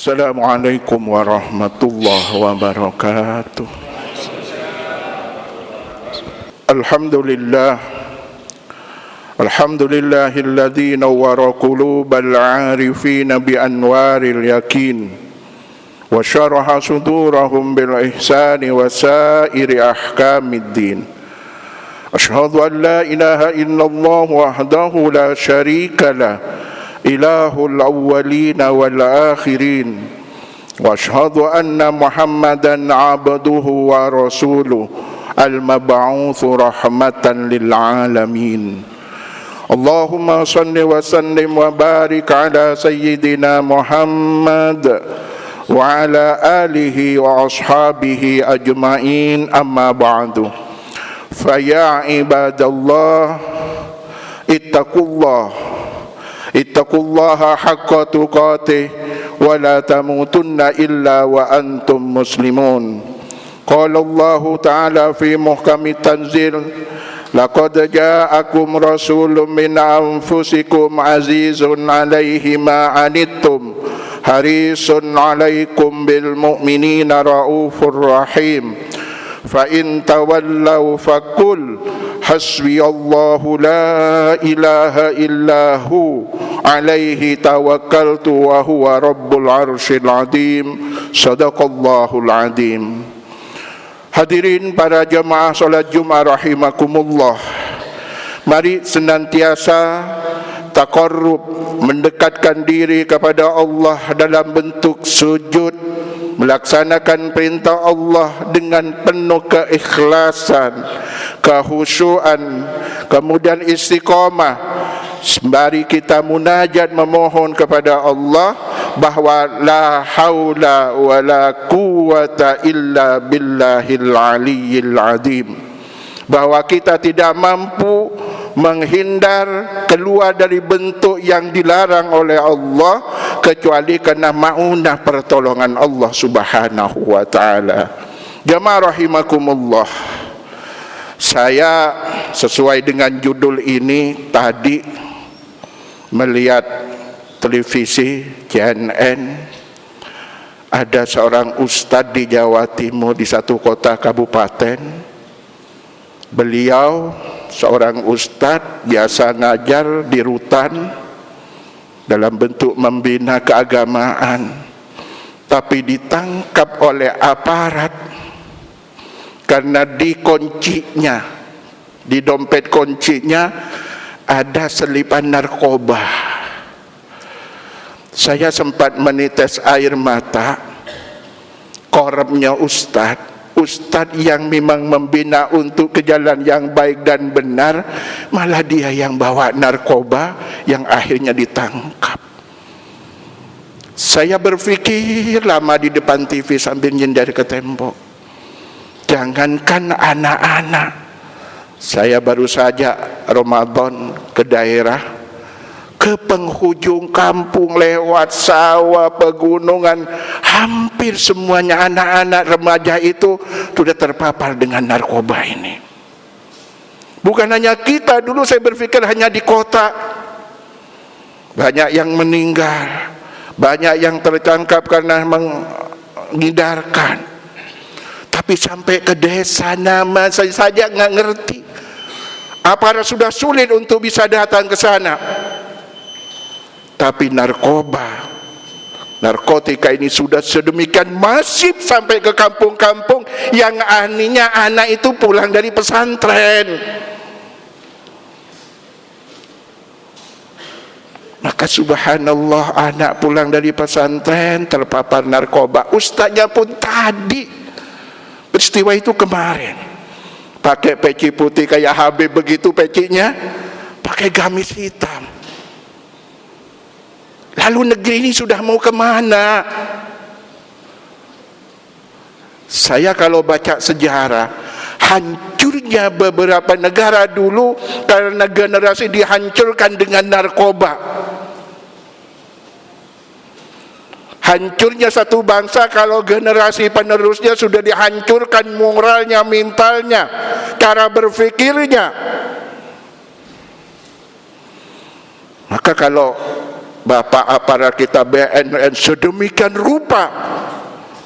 Assalamualaikum warahmatullahi wabarakatuh. Alhamdulillahilladzi nawwara qulubal 'arifina bi anwaril yakin wa syaraha sudurahum bil ihsani wa sairi ahkamiddin. Asyhadu an la ilaha illallah wahdahu la syarika lah, ilahul awwalina wal akhirin, wa asyhadu anna Muhammadan abduhu wa rasuluh al-mab'utsu rahmatan lil alamin. Allahumma salli wa sallim wa barik ala sayyidina Muhammad wa ala alihi wa ashabihi ajma'in, amma ba'du. Fa ya ibadallah ittaqullaha haqqa tuqatih wa la tamutunna illa wa antum muslimun. Qala Allah ta'ala fi muhkamit tanzil, laqad ja'akum rasulun min anfusikum azizun 'alaihi ma 'anittum harisun 'alaikum bil mu'minina raufur rahim. Fa in tawallaw faqul hasbiyallahu la ilaha illahu alaihi tawakkaltu wa huwa rabbul arsyil azim. Sadaqallahul azim. Hadirin para jemaah salat Jumat rahimakumullah, mari senantiasa taqarrub, mendekatkan diri kepada Allah dalam bentuk sujud, melaksanakan perintah Allah dengan penuh keikhlasan, kekhusyuan, kemudian istiqamah. Mari kita munajat memohon kepada Allah bahwa la haula wa la quwwata illa billahil aliyyil azim, bahwa kita tidak mampu menghindar keluar dari bentuk yang dilarang oleh Allah kecuali karena maunah pertolongan Allah Subhanahu wa taala. Jamaah rahimakumullah, saya sesuai dengan judul ini tadi melihat televisi CNN, ada seorang ustadz di Jawa Timur di satu kota kabupaten. Beliau seorang ustadz biasa ngajar di rutan dalam bentuk membina keagamaan, tapi ditangkap oleh aparat karena di kuncinya, di dompet kuncinya ada selipan narkoba. Saya sempat menites air mata. Korupnya Ustadz yang memang membina untuk ke jalan yang baik dan benar, malah dia yang bawa narkoba yang akhirnya ditangkap. Saya berpikir lama di depan TV sambil nyender ke tembok. Jangankan anak-anak, saya baru saja Ramadan ke daerah, ke penghujung kampung, lewat sawah, pegunungan, hampir semuanya anak-anak remaja itu sudah terpapar dengan narkoba ini. Bukan hanya kita, dulu saya berpikir hanya di kota. Banyak yang meninggal, banyak yang tertangkap karena mengidarkan. Tapi sampai ke desa, nama saya saja nggak ngerti. Aparat sudah sulit untuk bisa datang ke sana. Tapi narkotika ini sudah sedemikian masif sampai ke kampung-kampung yang anehnya anak itu pulang dari pesantren. Maka subhanallah, anak pulang dari pesantren terpapar narkoba. Ustaznya pun tadi, peristiwa itu kemarin, pakai peci putih kayak Habib begitu pecinya, pakai gamis hitam. Lalu negeri ini sudah mau kemana? Saya kalau baca sejarah, hancurnya beberapa negara dulu karena generasi dihancurkan dengan narkoba. Hancurnya satu bangsa kalau generasi penerusnya sudah dihancurkan moralnya, mentalnya, cara berpikirnya. Maka kalau Bapak aparat kita BNN sedemikian rupa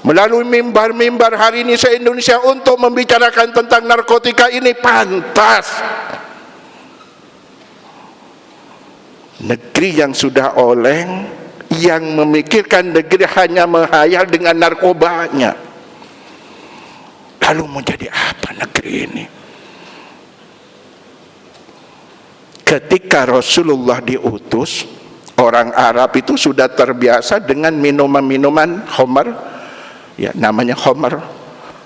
melalui mimbar-mimbar hari ini se-Indonesia untuk membicarakan tentang narkotika ini, pantas. Negeri yang sudah oleng, yang memikirkan negeri hanya menghayal dengan narkobanya, lalu mau jadi apa negeri ini? Ketika Rasulullah diutus, orang Arab itu sudah terbiasa dengan minuman-minuman khamar, ya namanya khamar,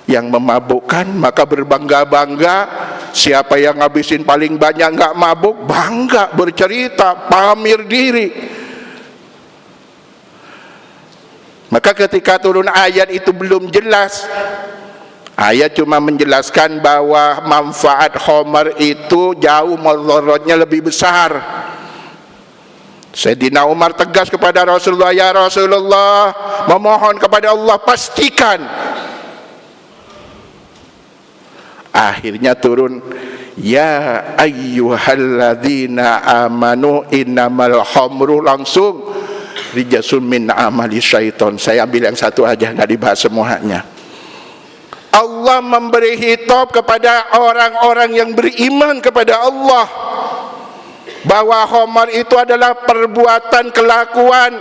yang memabukkan, maka berbangga-bangga. Siapa yang ngabisin paling banyak nggak mabuk, bangga, bercerita, pamer diri. Maka ketika turun ayat itu belum jelas. Ayat cuma menjelaskan bahwa manfaat khamar itu jauh, mudaratnya lebih besar. Sayyidina Umar tegas kepada Rasulullah, ya Rasulullah, memohon kepada Allah, pastikan. Akhirnya turun, ya ayyuhalladzina amanu innamal khamru, langsung rijasun min amali syaiton. Saya ambil yang satu aja, nggak dibahas semuanya. Allah memberi hitop kepada orang-orang yang beriman kepada Allah bahwa khamar itu adalah perbuatan, kelakuan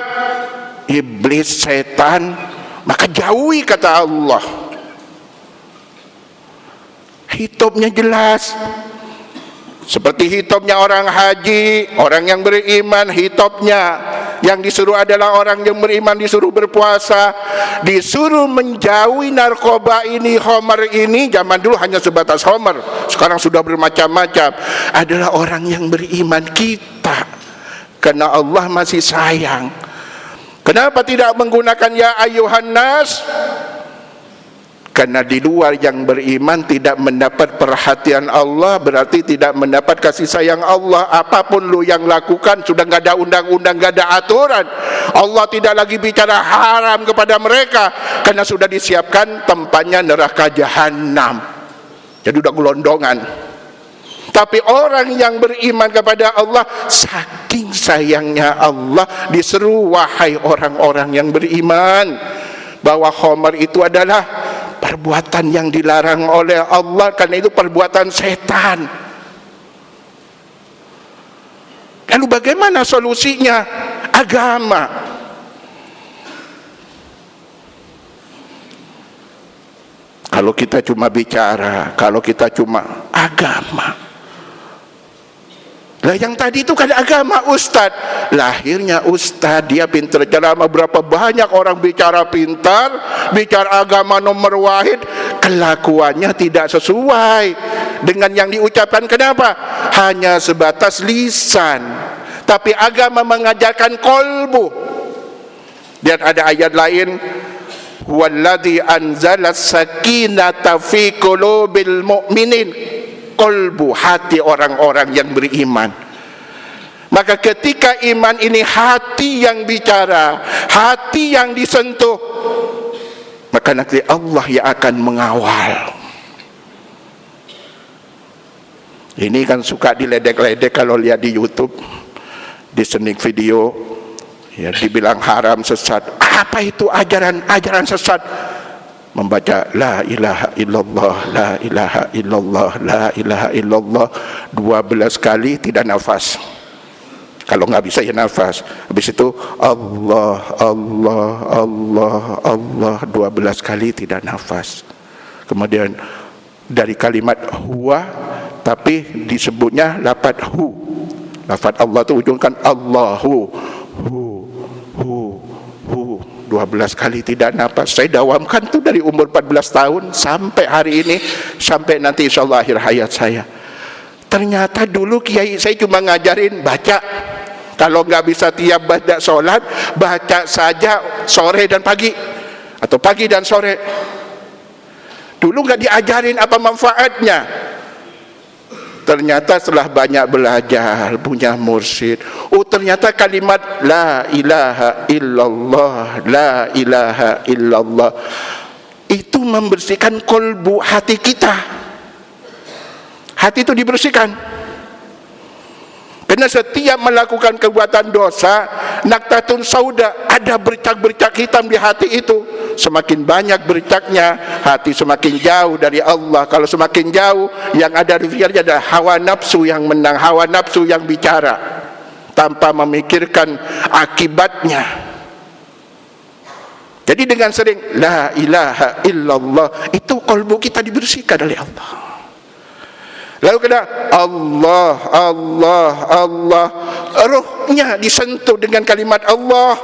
iblis, setan, maka jauhi, kata Allah. Hitopnya jelas, seperti hitopnya orang haji, orang yang beriman. Hitopnya yang disuruh adalah orang yang beriman, disuruh berpuasa, disuruh menjauhi narkoba ini, khamar ini. Zaman dulu hanya sebatas khamar, sekarang sudah bermacam-macam. Adalah orang yang beriman, kita, karena Allah masih sayang. Kenapa tidak menggunakan ya ayuhan nas? Karena di luar yang beriman tidak mendapat perhatian Allah, berarti tidak mendapat kasih sayang Allah. Apapun lu yang lakukan, sudah nggak ada undang-undang, nggak ada aturan. Allah tidak lagi bicara haram kepada mereka, karena sudah disiapkan tempatnya neraka jahanam. Jadi udah gelondongan. Tapi orang yang beriman kepada Allah, saking sayangnya Allah, diseru, wahai orang-orang yang beriman, bahwa khamar itu adalah perbuatan yang dilarang oleh Allah, karena itu perbuatan setan. Lalu bagaimana solusinya? Agama. Kalau kita cuma bicara, kalau kita cuma agama. Lah yang tadi itu kan agama, ustad. Lahirnya ustad, dia pintar ceramah, berapa banyak orang bicara pintar, bicara agama nomor wahid, kelakuannya tidak sesuai dengan yang diucapkan. Kenapa? Hanya sebatas lisan. Tapi agama mengajarkan kolbu. Dan ada ayat lain, huwallazi anzala sakinata fi qulubil mu'minin. Kolbu, hati orang-orang yang beriman. Maka ketika iman ini hati yang bicara, hati yang disentuh, maka nanti Allah yang akan mengawal. Ini kan suka diledek-ledek kalau lihat di YouTube, di sneak video, ya dibilang haram, sesat. Apa itu ajaran sesat? Membaca la ilaha illallah, la ilaha illallah, la ilaha illallah 12 kali tidak nafas. Kalau nggak bisa ya nafas. Habis itu Allah, Allah, Allah, Allah 12 kali tidak nafas. Kemudian dari kalimat huwa, tapi disebutnya lafaz hu. Lafaz Allah itu ujungkan Allahu, hu, hu, hu. 12 kali tidak nafas. Saya dawamkan tuh dari umur 14 tahun sampai hari ini, sampai nanti insya Allah akhir hayat saya. Ternyata dulu kiai saya cuma ngajarin baca. Kalau nggak bisa tiap baca sholat, baca saja sore dan pagi, atau pagi dan sore. Dulu nggak diajarin apa manfaatnya. Ternyata setelah banyak belajar, punya mursyid, oh ternyata kalimat la ilaha illallah, la ilaha illallah itu membersihkan kolbu, hati kita. Hati itu dibersihkan. Karena setiap melakukan perbuatan dosa, naktatun sauda, ada bercak-bercak hitam di hati itu. Semakin banyak bercaknya, hati semakin jauh dari Allah. Kalau semakin jauh, yang ada di fikirnya adalah hawa nafsu yang menang, hawa nafsu yang bicara tanpa memikirkan akibatnya. Jadi dengan sering la ilaha illallah, itu kalbu kita dibersihkan oleh Allah. Lalu kena Allah, Allah, Allah, ruhnya disentuh dengan kalimat Allah,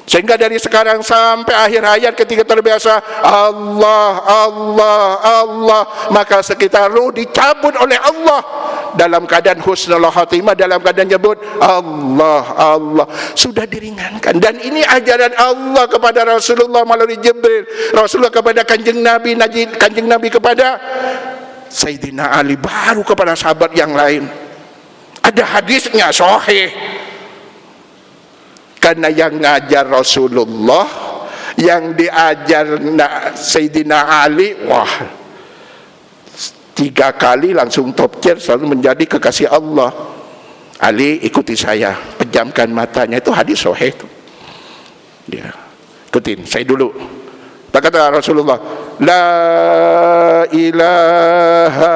sehingga dari sekarang sampai akhir hayat ketika terbiasa Allah, Allah, Allah, maka sekitar ruh dicabut oleh Allah dalam keadaan husnul khatimah, dalam keadaan nyebut Allah, Allah, sudah diringankan. Dan ini ajaran Allah kepada Rasulullah melalui Jibril, Rasulullah kepada kanjeng Nabi, kanjeng Nabi kepada Sayyidina Ali, baru kepada sahabat yang lain. Ada hadisnya sahih. Karena yang ngajar Rasulullah, yang diajar Sayyidina Ali, wah, 3 kali langsung top tier, selalu menjadi kekasih Allah. Ali, ikuti saya, pejamkan matanya. Itu hadis sahih itu. Ya, ikutin saya dulu. Kata Rasulullah, la ilaha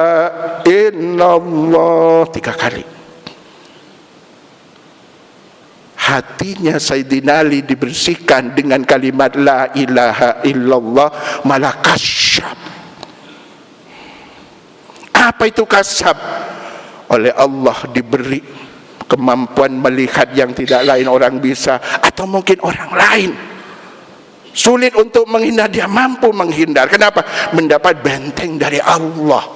illallah, 3 kali. Hatinya Sayyidina Ali dibersihkan dengan kalimat la ilaha illallah, malah kasyaf. Apa itu kasyaf? Oleh Allah diberi kemampuan melihat yang tidak lain orang bisa, atau mungkin orang lain sulit untuk menghindar, dia mampu menghindar. Kenapa? Mendapat benteng dari Allah.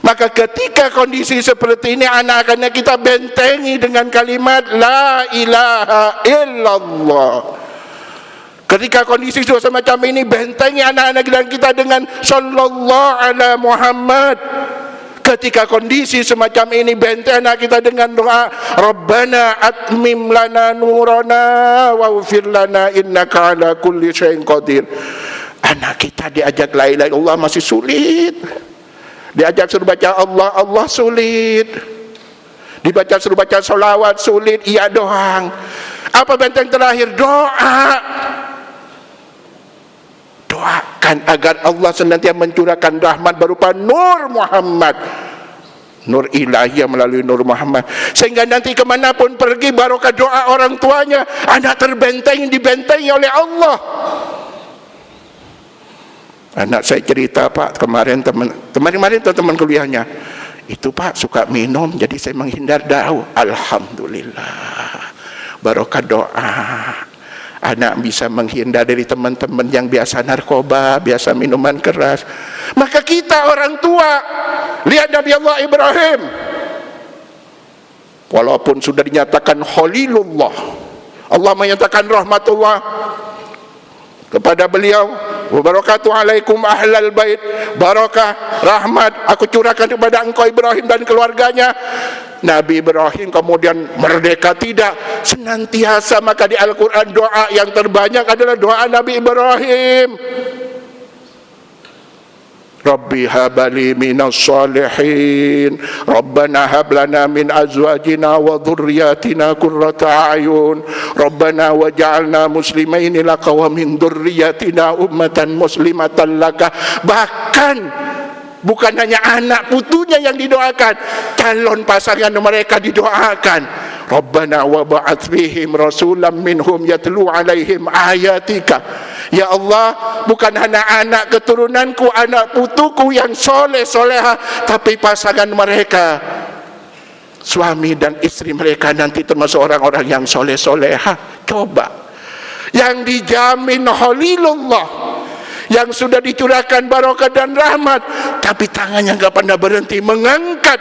Maka ketika kondisi seperti ini, anak-anaknya kita bentengi dengan kalimat la ilaha illallah. Ketika kondisi semacam ini, bentengi anak-anak kita dengan sallallahu ala Muhammad. Ketika kondisi semacam ini, benteng anak kita dengan doa Rabbana atmim lana nurana waghfir lana innaka ala kulli syai'in qadir. Anak kita diajak la ilaha illallah masih sulit, diajak suruh baca Allah, Allah sulit, dibaca suruh baca salawat sulit, iya doang. Apa benteng terakhir? Doa. Doakan agar Allah senantiasa mencurahkan rahmat berupa Nur Muhammad, Nur ilahiyah melalui Nur Muhammad, sehingga nanti kemanapun pergi, barokah doa orang tuanya, anak terbentengi, dibentengi oleh Allah. Anak saya cerita, Pak, kemarin teman kuliahnya itu, Pak, suka minum, jadi saya menghindar daun. Alhamdulillah, barokah doa, anak bisa menghindar dari teman-teman yang biasa narkoba, biasa minuman keras. Maka kita orang tua, lihat Nabi Allah Ibrahim, walaupun sudah dinyatakan Khalilullah, Allah menyatakan rahmatullah kepada beliau, wa barakatuh alaikum ahlal bait, barakah rahmat aku curahkan kepada engkau Ibrahim dan keluarganya. Nabi Ibrahim kemudian merdeka? Tidak, senantiasa. Maka di Al-Quran doa yang terbanyak adalah doa Nabi Ibrahim. Rabbi habali minas salihin, Rabbana hablana min azwajina wa dhurriyyatina qurrata a'yun, Rabbana waj'alna muslimaini laka wa min dhurriyyatina ummatan muslimatan laka. Bahkan bukan hanya anak putunya yang didoakan, calon pasangan mereka didoakan. Rabbana wa ba'ath fihim rasulam minhum yatlu alaihim ayatika. Ya Allah, bukan hanya anak keturunanku, anak putuku yang soleh soleha, tapi pasangan mereka, suami dan istri mereka nanti termasuk orang-orang yang soleh soleha. Coba, yang dijamin Khalilullah, yang sudah dicurahkan barokah dan rahmat, tapi tangannya nggak pernah berhenti mengangkat.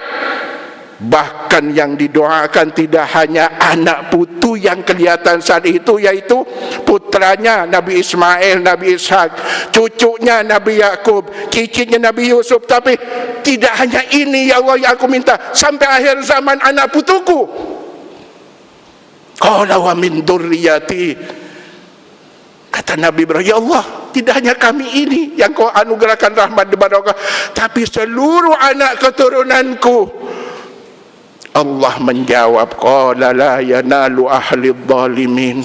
Bahkan yang didoakan tidak hanya anak putu yang kelihatan saat itu, yaitu putranya Nabi Ismail, Nabi Ishak, cucunya Nabi Yakub, cicitnya Nabi Yusuf. Tapi tidak hanya ini ya Allah yang aku minta, sampai akhir zaman anak putuku. Qala wa min dzurriyyati, kata Nabi Ibrahim, ya Allah, tidak hanya kami ini yang kau anugerahkan rahmat dan barakah, tapi seluruh anak keturunanku. Allah menjawab, qala la yanalu ahli dhalimin.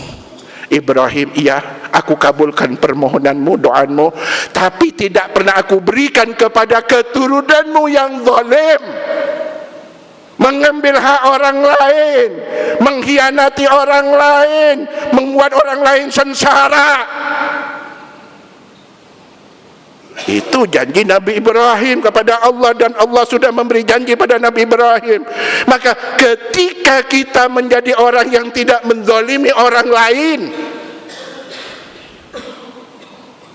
Ibrahim, iya, aku kabulkan permohonanmu, doamu, tapi tidak pernah aku berikan kepada keturunanmu yang zalim, mengambil hak orang lain, mengkhianati orang lain, membuat orang lain sengsara. Itu janji Nabi Ibrahim kepada Allah, dan Allah sudah memberi janji pada Nabi Ibrahim. Maka ketika kita menjadi orang yang tidak menzalimi orang lain,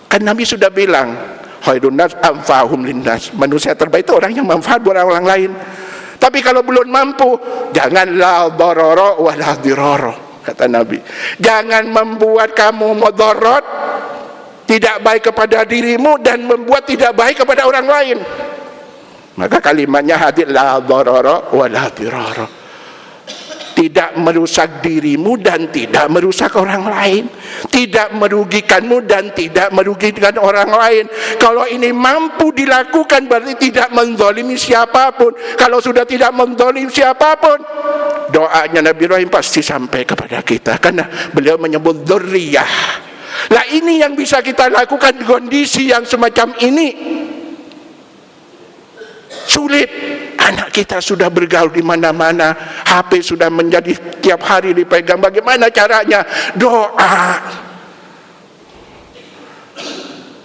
kan Nabi sudah bilang, khairun nas anfa'uhum linnas, manusia terbaik itu orang yang manfaat buat orang lain. Tapi kalau belum mampu, jangan la darara wa la dirara, kata Nabi. Jangan membuat kamu mudarat, tidak baik kepada dirimu, dan membuat tidak baik kepada orang lain. Maka kalimatnya hadir, la darara wa la dirara. Tidak merusak dirimu dan tidak merusak orang lain, tidak merugikanmu dan tidak merugikan orang lain. Kalau ini mampu dilakukan, berarti tidak menzalimi siapapun. Kalau sudah tidak menzalimi siapapun, doanya Nabi Ibrahim pasti sampai kepada kita, karena beliau menyebut dzurriyyah. Lah ini yang bisa kita lakukan di kondisi yang semacam ini. Sulit. Anak kita sudah bergaul di mana-mana, HP sudah menjadi tiap hari dipegang. Bagaimana caranya? Doa.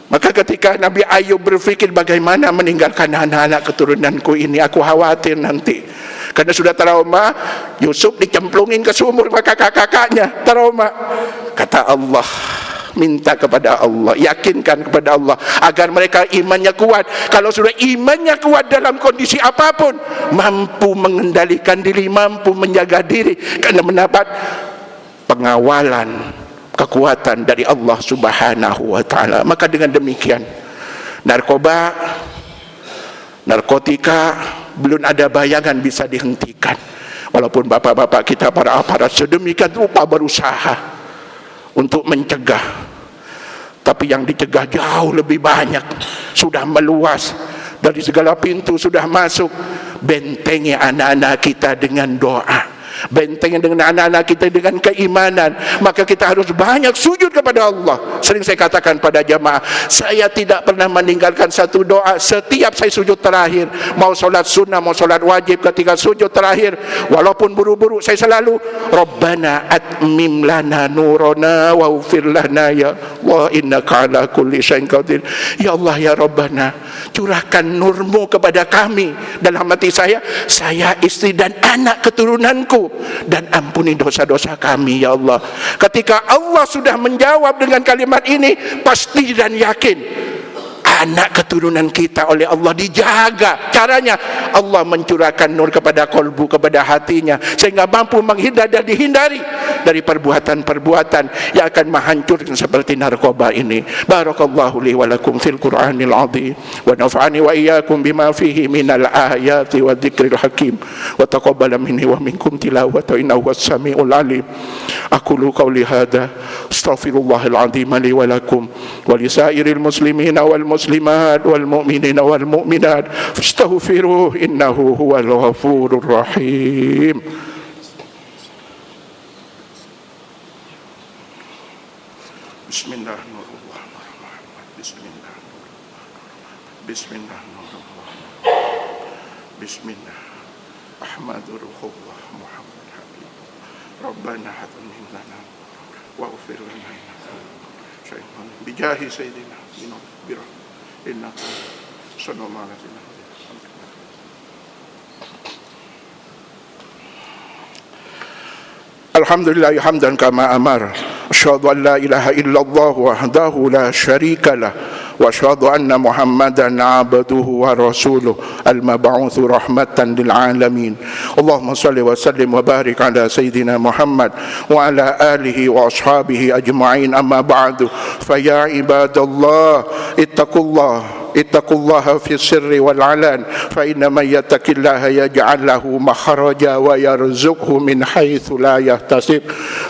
Maka ketika Nabi Ayub berpikir, bagaimana meninggalkan anak-anak keturunanku ini, aku khawatir nanti. Karena sudah trauma, Yusuf dicemplungin ke sumur, maka kakak-kakaknya trauma. Kata Allah, minta kepada Allah, yakinkan kepada Allah agar mereka imannya kuat. Kalau sudah imannya kuat dalam kondisi apapun, mampu mengendalikan diri, mampu menjaga diri, karena mendapat pengawalan, kekuatan dari Allah Subhanahu wa ta'ala. Maka dengan demikian, narkoba, narkotika belum ada bayangan bisa dihentikan. Walaupun bapak-bapak kita, para aparat sedemikian rupa berusaha untuk mencegah, tapi yang dicegah jauh lebih banyak, sudah meluas dari segala pintu, sudah masuk. Bentengi anak-anak kita dengan doa, bentengi dengan anak-anak kita dengan keimanan. Maka kita harus banyak sujud kepada Allah. Sering saya katakan pada jamaah, saya tidak pernah meninggalkan satu doa setiap saya sujud terakhir. Mau sholat sunnah, mau sholat wajib, ketika sujud terakhir, walaupun buru-buru, saya selalu, Rabbana atmim lana nurana waghfir lana ya Allah innaka ala kulli syai'in qadir. Ya Allah, ya Rabbana, curahkan nurmu kepada kami, dalam hati saya, istri dan anak keturunanku, dan ampuni dosa-dosa kami ya Allah. Ketika Allah sudah menjawab dengan kalimat ini, pasti dan yakin anak keturunan kita oleh Allah dijaga. Caranya Allah mencurahkan nur kepada kolbu, kepada hatinya, sehingga mampu menghindar dan dihindari dari perbuatan-perbuatan yang akan menghancurkan seperti narkoba ini. Barakallahu li wa lakum fil Qur'anil azim, wa nafa'ani wa iyyakum bima fihi minal ayati wa dzikril hakim, wa taqabbala minni wa minkum tilawata innahu was-sami'ul alim. Aqulu qawli hadza astaghfirullahal azim li wa lakum wa lisairil muslimina wal muslimat wal mu'minina wal mu'minat fastaghfiruhu innahu huwal ghafurur rahim. Bismillahirrahmanirrahim. Bismillahirrahmanirrahim. Bismillah. Ahmadur Rabbah Muhammad Habib. Rabbana hatamim lana waghfir lana syaitan bijahi sayyidina minna innaka sallallahu alaihi wasallam. Alhamdulillah hamdan kama amar. Asyhadu an la ilaha illallah wahdahu la syarika lah, wa asyhadu anna Muhammadan abduhu wa rasuluh al-mab'utsu rahmatan lil alamin. Allahumma shalli wa sallim wa barik ala sayyidina Muhammad wa ala alihi wa ashabihi ajma'in. Amma ba'du, fa ya ibadallah ittaqullah اتقوا الله في السر والعلان فإن من يتق الله يجعل له مخرجا ويرزقه من حيث لا يحتسب.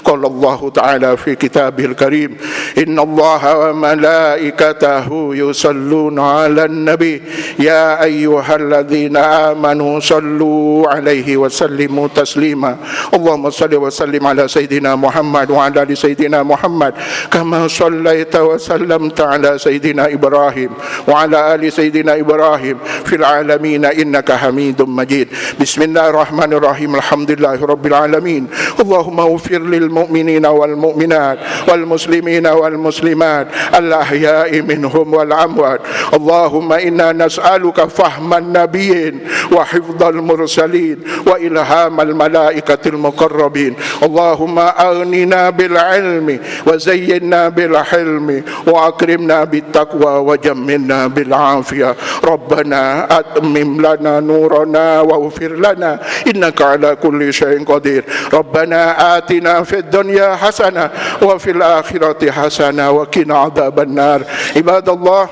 قال الله تعالى في كتابه الكريم إن الله وملائكته يصلون على النبي يا أيها الذين آمنوا صلوا عليه وسلموا تسليما. اللهم صل وسلم على سيدنا محمد وعلى آل سيدنا محمد كما صليت وسلمت على سيدنا إبراهيم وعلى آل سيدنا إبراهيم في العالمين إنك حميد مجيد. بسم الله الرحمن الرحيم الحمد لله رب العالمين. اللهم اغفر للمؤمنين والمؤمنات والمسلمين والمسلمات الأحياء منهم والأموات. اللهم إنا نسألك فهم النبيين وحفظ المرسلين وإلهام الملائكة المقربين. اللهم أغننا بالعلم وزينا بالحلم وأكرمنا بالتقوى وجملنا بالعافية. ربنا أتمم لنا نورنا واغفر لنا إنك على كل شيء قدير. ربنا آتنا في الدنيا حسنة وفي الآخرة حسنة وقنا عذاب النار. عباد الله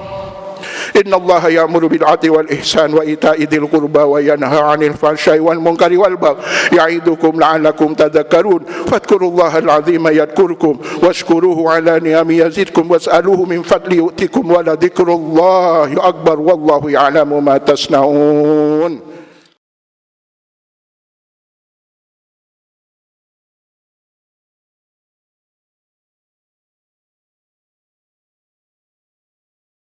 إن الله يأمر بالعدل والإحسان وإيتاء ذي القربى وينهى عن الفحشاء والمنكر والبغي يعظكم لعلكم تذكرون. فاذكروا الله العظيم يذكركم واشكروه على نعمه يزدكم واسألوه من فضله يؤتكم ولذكر الله أكبر والله يعلم ما تصنعون.